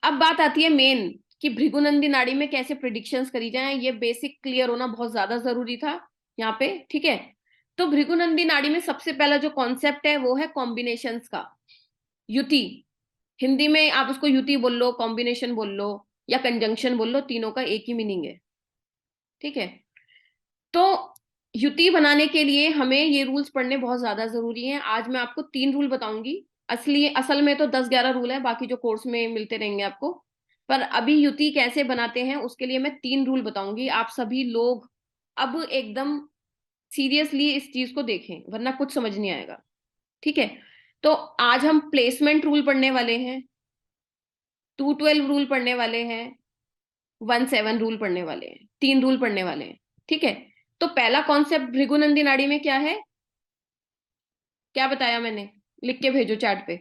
अब बात आती है मेन कि भृगुनंदी नाड़ी में कैसे प्रिडिक्शंस करी जाएं। ये बेसिक क्लियर होना बहुत ज्यादा जरूरी था यहाँ पे, ठीक है। तो भृगुनंदी नाड़ी में सबसे पहला जो कॉन्सेप्ट है वो है कॉम्बिनेशंस का, युति। हिंदी में आप उसको युति बोल लो, कॉम्बिनेशन बोल लो या कंजंक्शन बोल लो, तीनों का एक ही मीनिंग है, ठीक है। तो युति बनाने के लिए हमें ये रूल्स पढ़ने बहुत ज्यादा जरूरी हैं। आज मैं आपको 3 रूल बताऊंगी। असल में तो 10-11 रूल है, बाकी जो कोर्स में मिलते रहेंगे आपको। पर अभी युति कैसे बनाते हैं उसके लिए मैं 3 रूल बताऊंगी। आप सभी लोग अब एकदम सीरियसली इस चीज को देखें, वरना कुछ समझ नहीं आएगा, ठीक है। तो आज हम प्लेसमेंट रूल पढ़ने वाले हैं, 212 रूल पढ़ने वाले हैं, 17 रूल पढ़ने वाले हैं, 3 रूल पढ़ने वाले हैं, ठीक है। तो पहला कॉन्सेप्ट भृगुनंदी नाड़ी में क्या है, क्या बताया मैंने, लिख के भेजो चैट पे,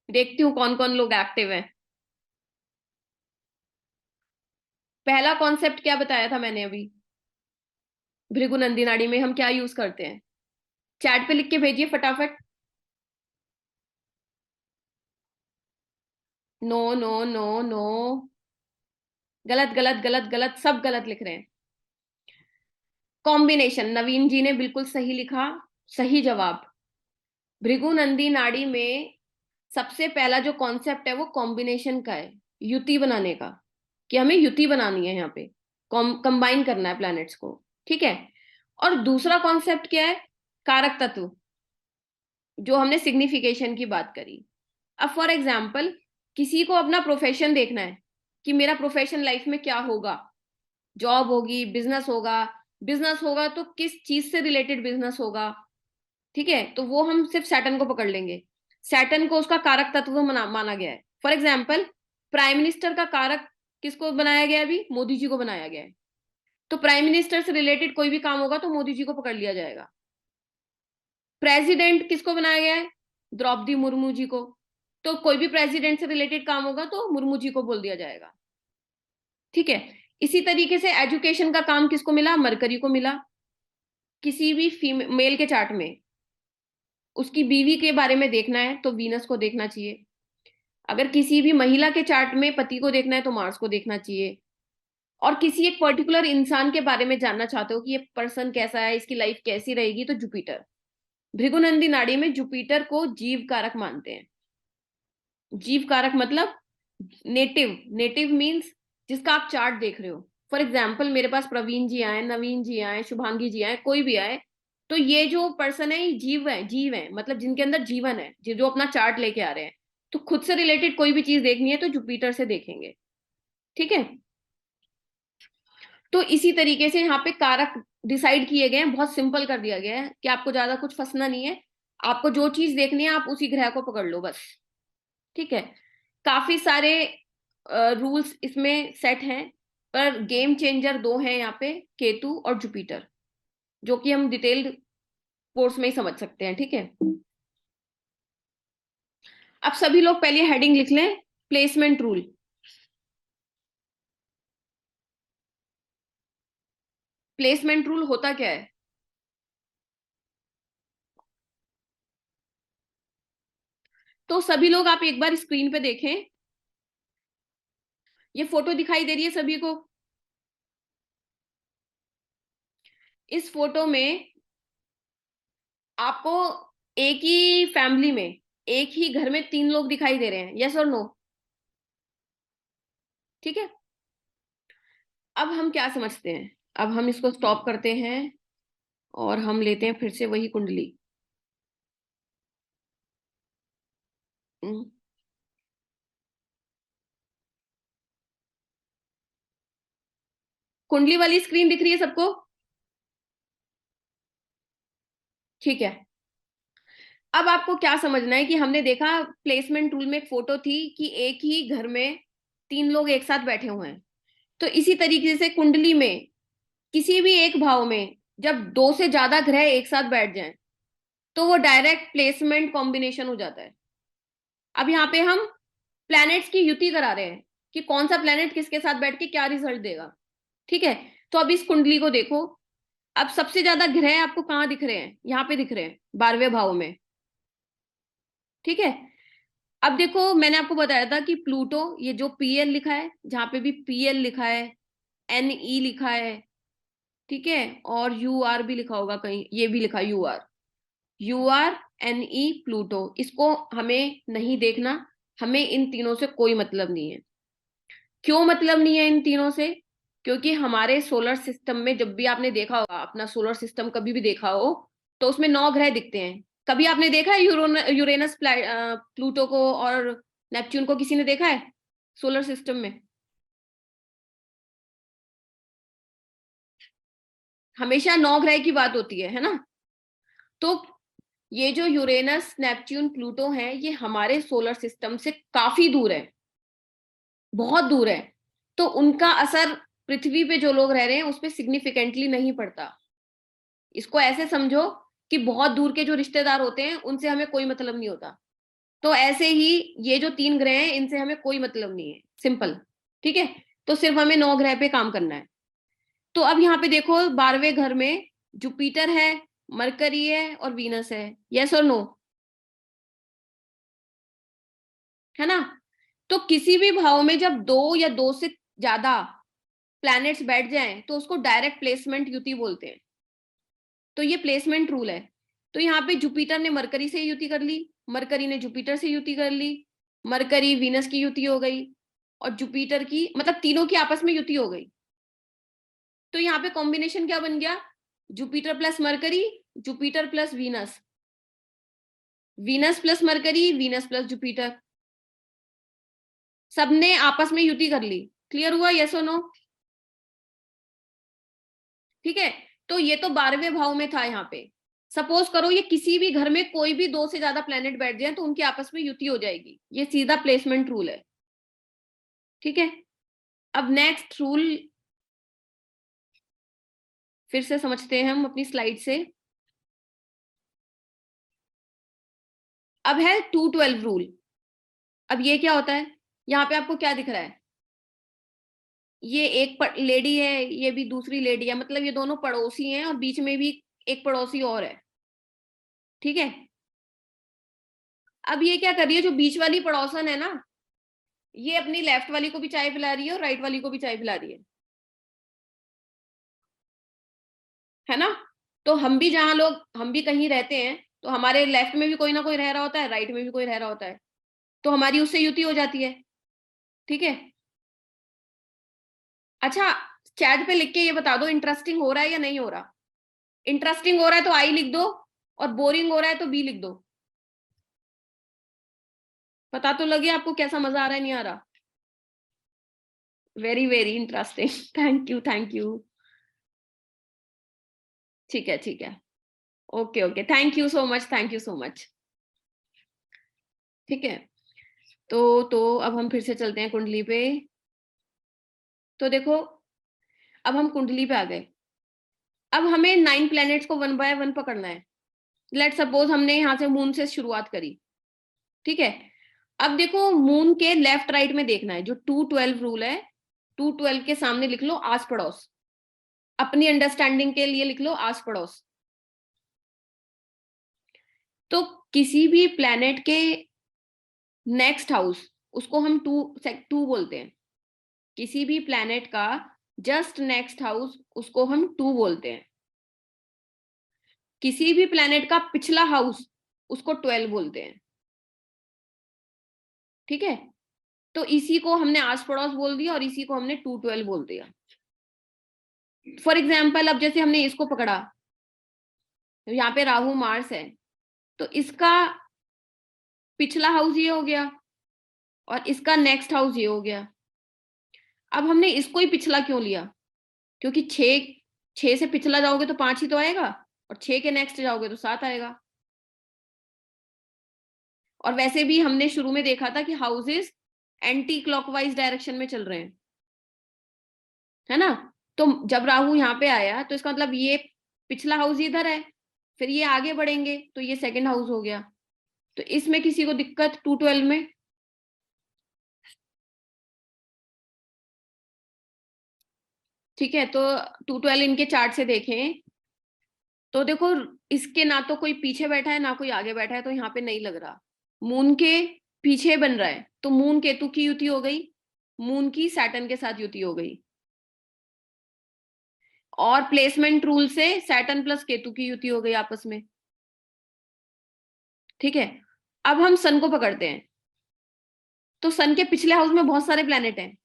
देखती हूँ कौन कौन लोग एक्टिव हैं। पहला कॉन्सेप्ट क्या बताया था मैंने अभी, भृगुनंदी नाड़ी में हम क्या यूज करते हैं, चैट पे लिख के भेजिए फटाफट। नो नो नो नो, गलत गलत गलत गलत, सब गलत लिख रहे हैं। कॉम्बिनेशन, नवीन जी ने बिल्कुल सही लिखा, सही जवाब। भृगुनंदी नाड़ी में सबसे पहला जो कॉन्सेप्ट है वो कॉम्बिनेशन का है, युति बनाने का, कि हमें युति बनानी है यहाँ पे, कंबाइन करना है प्लैनेट्स को, ठीक है। और दूसरा कॉन्सेप्ट क्या है, कारक तत्व, जो हमने सिग्निफिकेशन की बात करी। अब फॉर एग्जाम्पल किसी को अपना प्रोफेशन देखना है कि मेरा प्रोफेशन लाइफ में क्या होगा, जॉब होगी, बिजनेस होगा। बिजनेस होगा तो किस चीज से रिलेटेड बिजनेस होगा, ठीक है। तो वो हम सिर्फ सैटर्न को पकड़ लेंगे, सैटर्न को उसका कारक तत्व माना गया है। फॉर एग्जाम्पल प्राइम मिनिस्टर का कारक किसको बनाया गया है, अभी मोदी जी को बनाया गया है। तो प्राइम मिनिस्टर से रिलेटेड कोई भी काम होगा तो मोदी जी को पकड़ लिया जाएगा। प्रेसिडेंट किसको बनाया गया है, द्रौपदी मुर्मू जी को। तो कोई भी प्रेसिडेंट से रिलेटेड काम होगा तो मुर्मू जी को बोल दिया जाएगा, ठीक है। इसी तरीके से एजुकेशन का काम किसको मिला, मरकरी को मिला। किसी भी फीमेल के चार्ट में उसकी बीवी के बारे में देखना है तो वीनस को देखना चाहिए। अगर किसी भी महिला के चार्ट में पति को देखना है तो मार्स को देखना चाहिए। और किसी एक पर्टिकुलर इंसान के बारे में जानना चाहते हो कि ये पर्सन कैसा है, इसकी लाइफ कैसी रहेगी, तो जुपिटर। भृगुनंदी नाड़ी में जुपिटर को जीव कारक मानते हैं। जीव कारक मतलब नेटिव, नेटिव मीन्स जिसका आप चार्ट देख रहे हो। फॉर एग्जाम्पल मेरे पास प्रवीण जी आए, नवीन जी आए, शुभांगी जी आए, कोई भी आए, तो ये जो पर्सन है ये जीव है, जीव है मतलब जिनके अंदर जीवन है, जो अपना चार्ट लेके आ रहे हैं। तो खुद से रिलेटेड कोई भी चीज देखनी है तो जुपिटर से देखेंगे, ठीक है। तो इसी तरीके से यहाँ पे कारक डिसाइड किए गए हैं, बहुत सिंपल कर दिया गया है कि आपको ज्यादा कुछ फंसना नहीं है। आपको जो चीज देखनी है आप उसी ग्रह को पकड़ लो बस, ठीक है। काफी सारे रूल्स इसमें सेट हैं, पर गेम चेंजर 2 हैं यहाँ पे, केतु और जुपिटर, जो कि हम डिटेल्ड कोर्स में ही समझ सकते हैं, ठीक है। अब सभी लोग पहले हेडिंग लिख लें, प्लेसमेंट रूल। प्लेसमेंट रूल होता क्या है, तो सभी लोग आप एक बार स्क्रीन पे देखें, ये फोटो दिखाई दे रही है सभी को। इस फोटो में आपको एक ही फैमिली में, एक ही घर में 3 लोग दिखाई दे रहे हैं, यस और नो, ठीक है। अब हम क्या समझते हैं, अब हम इसको स्टॉप करते हैं और हम लेते हैं फिर से वही कुंडली। हम्म, कुंडली वाली स्क्रीन दिख रही है सबको, ठीक है। अब आपको क्या समझना है कि हमने देखा प्लेसमेंट रूल में एक फोटो थी कि एक ही घर में 3 लोग एक साथ बैठे हुए हैं। तो इसी तरीके से कुंडली में किसी भी एक भाव में जब 2 से ज्यादा ग्रह एक साथ बैठ जाएं तो वो डायरेक्ट प्लेसमेंट कॉम्बिनेशन हो जाता है। अब यहाँ पे हम प्लैनेट्स की युति करा रहे हैं कि कौन सा प्लैनेट किसके साथ बैठ के क्या रिजल्ट देगा, ठीक है। तो अब इस कुंडली को देखो, अब सबसे ज्यादा ग्रह आपको कहाँ दिख रहे हैं, यहाँ पे दिख रहे हैं 12वें भाव में। ठीक है। अब देखो मैंने आपको बताया था कि प्लूटो, ये जो पीएल लिखा है, जहां पे भी पीएल लिखा है, एनई लिखा है, ठीक है, और यू आर भी लिखा होगा कहीं, ये भी लिखा U R, U R N E Pluto, इसको हमें नहीं देखना, हमें इन तीनों से कोई मतलब नहीं है। क्यों मतलब नहीं है इन तीनों से? क्योंकि हमारे सोलर सिस्टम में जब भी आपने देखा होगा, अपना सोलर सिस्टम कभी भी देखा हो, तो उसमें 9 ग्रह दिखते हैं। कभी आपने देखा है यूरेनस प्लूटो को और नेपच्यून को, किसी ने देखा है सोलर सिस्टम में? हमेशा 9 ग्रह की बात होती है ना? तो ये जो यूरेनस नेपच्यून प्लूटो है, ये हमारे सोलर सिस्टम से काफी दूर है, बहुत दूर है। तो उनका असर पृथ्वी पे जो लोग रह रहे हैं उस पर सिग्निफिकेंटली नहीं पड़ता। इसको ऐसे समझो कि बहुत दूर के जो रिश्तेदार होते हैं उनसे हमें कोई मतलब नहीं होता। तो ऐसे ही ये जो 3 ग्रह हैं इनसे हमें कोई मतलब नहीं है, सिंपल। ठीक है, तो सिर्फ हमें 9 ग्रह पे काम करना है। तो अब यहाँ पे देखो 12वें घर में जुपिटर है, मरकरी है और वीनस है, यस और नो, है ना? तो किसी भी भाव में जब 2 या 2 से ज्यादा प्लैनेट्स बैठ जाएं तो उसको डायरेक्ट प्लेसमेंट युति बोलते हैं। तो ये प्लेसमेंट रूल है। तो यहाँ पे जुपिटर ने मरकरी से युति कर ली, मरकरी ने जुपिटर से युति कर ली, मरकरी वीनस की युति हो गई, और जुपिटर की, मतलब तीनों की आपस में युति हो गई। तो यहाँ पे कॉम्बिनेशन क्या बन गया? Jupiter plus mercury, Jupiter plus Venus, Venus plus mercury, Venus plus Jupiter, सबने आपस में युति कर ली। क्लियर हुआ, यस और नो? ठीक है, तो ये तो 12वें भाव में था। यहाँ पे सपोज करो ये किसी भी घर में कोई भी 2 से ज्यादा प्लेनेट बैठ जाए तो उनकी आपस में युति हो जाएगी, ये सीधा प्लेसमेंट रूल है। ठीक है, अब नेक्स्ट रूल फिर से समझते हैं हम अपनी स्लाइड से। अब है 212 रूल। अब ये क्या होता है? यहाँ पे आपको क्या दिख रहा है? ये एक लेडी है, ये भी दूसरी लेडी है, मतलब ये दोनों पड़ोसी हैं और बीच में भी एक पड़ोसी और है। ठीक है, अब ये क्या कर रही है, जो बीच वाली पड़ोसन है ना, ये अपनी लेफ्ट वाली को भी चाय पिला रही है और राइट वाली को भी चाय पिला रही है ना? तो हम भी जहां लोग, हम भी कहीं रहते हैं तो हमारे लेफ्ट में भी कोई ना कोई रह रहा होता है, राइट में भी कोई रह रहा होता है, तो हमारी उससे युति हो जाती है। ठीक है, अच्छा, चैट पे लिख के ये बता दो इंटरेस्टिंग हो रहा है या नहीं हो रहा। इंटरेस्टिंग हो रहा है तो आई लिख दो, और बोरिंग हो रहा है तो बी लिख दो। पता तो लगे आपको कैसा मजा आ रहा है, नहीं आ रहा? Very very interesting thank you, thank you. ठीक है, ठीक है, okay okay, thank you so much, thank you so much. ठीक है, तो अब हम फिर से चलते हैं कुंडली पे। तो देखो, अब हम कुंडली पे आ गए। अब हमें 9 प्लैनेट्स को 1 बाय 1 पकड़ना है। लेट सपोज हमने यहाँ से मून से शुरुआत करी। ठीक है, अब देखो मून के लेफ्ट राइट में देखना है, जो 212 रूल है, 212 के सामने लिख लो आस पड़ोस। अपनी अंडरस्टैंडिंग के लिए लिख लो आस पड़ोस। तो किसी भी प्लैनेट के नेक्स्ट हाउस, उसको हम टू बोलते हैं। किसी भी प्लैनेट का जस्ट नेक्स्ट हाउस, उसको हम 2 बोलते हैं। किसी भी प्लैनेट का पिछला हाउस, उसको 12 बोलते हैं। ठीक है, तो इसी को हमने आस पड़ोस बोल दिया और इसी को हमने 212 बोल दिया। फॉर एग्जाम्पल, अब जैसे हमने इसको पकड़ा, यहाँ पे राहु मार्स है, तो इसका पिछला हाउस ये हो गया और इसका नेक्स्ट हाउस ये हो गया। अब हमने इसको ही पिछला क्यों लिया? क्योंकि 6 से पिछला जाओगे तो 5 ही तो आएगा, और 6 के नेक्स्ट जाओगे तो 7 आएगा। और वैसे भी हमने शुरू में देखा था कि हाउसेस एंटी क्लॉकवाइज डायरेक्शन में चल रहे हैं, है ना? तो जब राहु यहाँ पे आया तो इसका मतलब ये पिछला हाउस इधर है, फिर ये आगे बढ़ेंगे तो ये सेकंड हाउस हो गया। तो इसमें किसी को दिक्कत 212 में? ठीक है, तो 212 इनके चार्ट से देखें तो देखो, इसके ना तो कोई पीछे बैठा है ना कोई आगे बैठा है, तो यहाँ पे नहीं लग रहा। मून के पीछे बन रहा है, तो मून केतु की युति हो गई, मून की सैटर्न के साथ युति हो गई, और प्लेसमेंट रूल से सैटर्न प्लस केतु की युति हो गई आपस में। ठीक है, अब हम सन को पकड़ते हैं। तो सन के पिछले हाउस में बहुत सारे प्लैनेट हैं,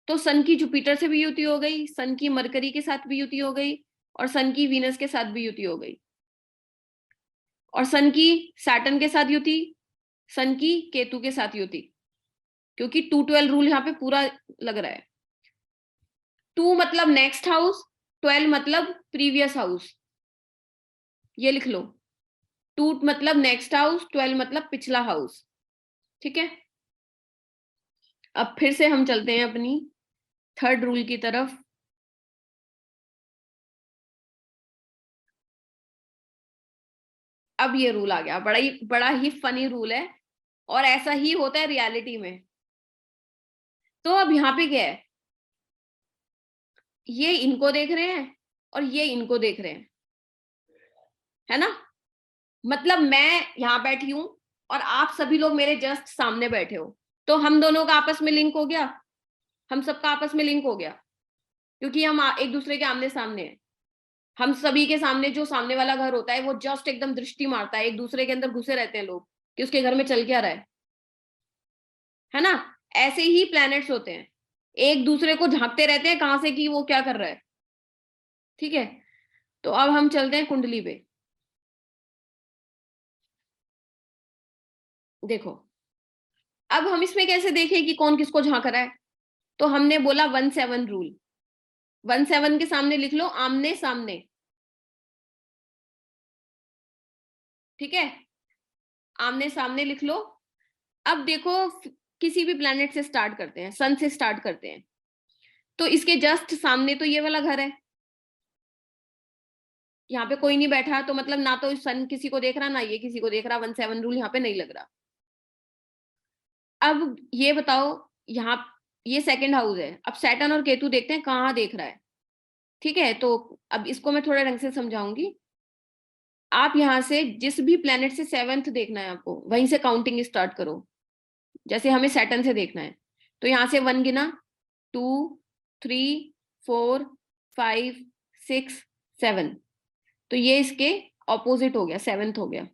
तो सन की जुपिटर से भी युति हो गई, सन की मरकरी के साथ भी युति हो गई, और सन की वीनस के साथ भी युति हो गई, और सन की सैटर्न के साथ युति, सन की केतु के साथ युति, क्योंकि 212 रूल यहाँ पे पूरा लग रहा है। 2 मतलब नेक्स्ट हाउस, 12 मतलब प्रीवियस हाउस, ये लिख लो। 2 मतलब नेक्स्ट हाउस, 12 मतलब पिछला हाउस। ठीक है, अब फिर से हम चलते हैं अपनी थर्ड रूल की तरफ। अब ये रूल आ गया, बड़ा ही फनी रूल है, और ऐसा ही होता है रियलिटी में। तो अब यहाँ पे क्या ये इनको देख रहे हैं और ये इनको देख रहे हैं, है ना। मतलब मैं यहाँ बैठी हूं और आप सभी लोग मेरे जस्ट सामने बैठे हो, तो हम दोनों का आपस में लिंक हो गया, हम सबका आपस में लिंक हो गया, क्योंकि हम एक दूसरे के आमने सामने हैं। हम सभी के सामने जो सामने वाला घर होता है वो जस्ट एकदम दृष्टि मारता है, एक दूसरे के अंदर घुसे रहते हैं लोग कि उसके घर में चल क्या रहा है ना। ऐसे ही प्लैनेट्स होते हैं, एक दूसरे को झांकते रहते हैं कहां से कि वो क्या कर रहा है। ठीक है, तो अब हम चलते हैं कुंडली पे। देखो, अब हम इसमें कैसे देखें कि कौन किसको झांक रहा है। तो हमने बोला 1-7 रूल, 1-7 के सामने लिख लो आमने सामने। ठीक है, आमने सामने लिख लो। अब देखो, किसी भी प्लैनेट से स्टार्ट करते हैं, सन से स्टार्ट करते हैं, तो इसके जस्ट सामने तो ये वाला घर है, यहाँ पे कोई नहीं बैठा, तो मतलब ना तो सन किसी को देख रहा ना ये किसी को देख रहा, 1-7 रूल यहाँ पे नहीं लग रहा। अब ये बताओ, यहाँ ये सेकंड हाउस है, अब सैटर्न और केतु देखते हैं कहाँ देख रहा है। ठीक है, तो अब इसको मैं थोड़ा ढंग से समझाऊंगी। आप यहाँ से जिस भी प्लेनेट से 7th देखना है आपको, वहीं से काउंटिंग स्टार्ट करो। जैसे हमें सैटर्न से देखना है, तो यहाँ से 1 गिना, 2, 3, 4, 5, 6, 7, तो ये इसके ऑपोजिट हो गया, 7th हो गया।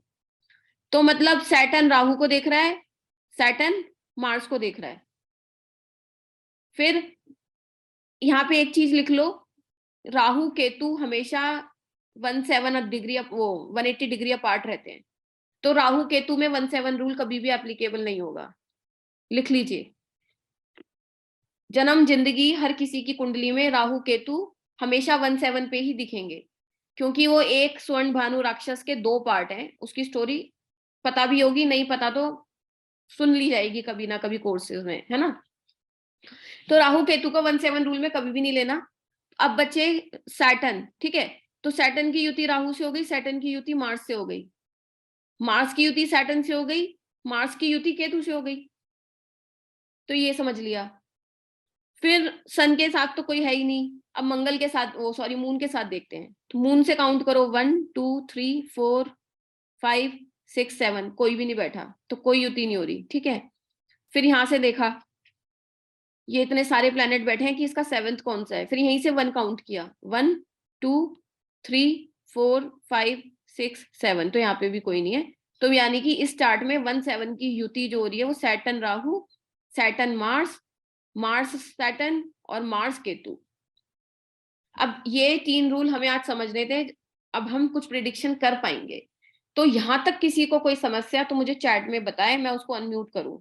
तो मतलब सैटर्न राहु को देख रहा है, सैटर्न मार्स को देख रहा है। फिर यहाँ पे एक चीज लिख लो, राहु केतु हमेशा 1-7 डिग्री, वो 180 डिग्री अपार्ट रहते हैं, तो राहु केतु में 1-7 रूल कभी भी एप्लीकेबल नहीं होगा। लिख लीजिए, जन्म जिंदगी हर किसी की कुंडली में राहु केतु हमेशा 1-7 पे ही दिखेंगे, क्योंकि वो एक स्वर्ण भानु राक्षस के 2 पार्ट हैं। उसकी स्टोरी पता भी होगी, नहीं पता तो सुन ली जाएगी कभी ना कभी कोर्सेज में, है ना। तो राहु केतु को 1-7 रूल में कभी भी नहीं लेना। अब बचे सैटर्न। ठीक है, तो सैटर्न की युति राहु से हो गई, सैटर्न की युति मार्स से हो गई, मार्स की युति सैटर्न से हो गई, मार्स की युति केतु से हो गई, तो ये समझ लिया। फिर सन के साथ तो कोई है ही नहीं, अब मंगल के साथ, वो सॉरी मून के साथ देखते हैं। तो मून से काउंट करो, 1, 2, 3, 4, 5, 6, 7, कोई भी नहीं बैठा, तो कोई युति नहीं हो रही। ठीक है, फिर यहां से देखा, ये इतने सारे प्लैनेट बैठे हैं कि इसका 7th कौन सा है, फिर यहीं से 1 काउंट किया, 1, 2, 3, 4, 5, 6, 7, तो यहाँ पे भी कोई नहीं है। तो यानी कि इस चार्ट में 1-7 की युति जो हो रही है वो Saturn Rahu, Saturn Mars, Mars Saturn और मार्स केतु। अब ये 3 रूल हमें आज समझने थे, अब हम कुछ प्रिडिक्शन कर पाएंगे। तो यहां तक किसी को कोई समस्या तो मुझे चैट में बताएं, मैं उसको अनम्यूट करूं।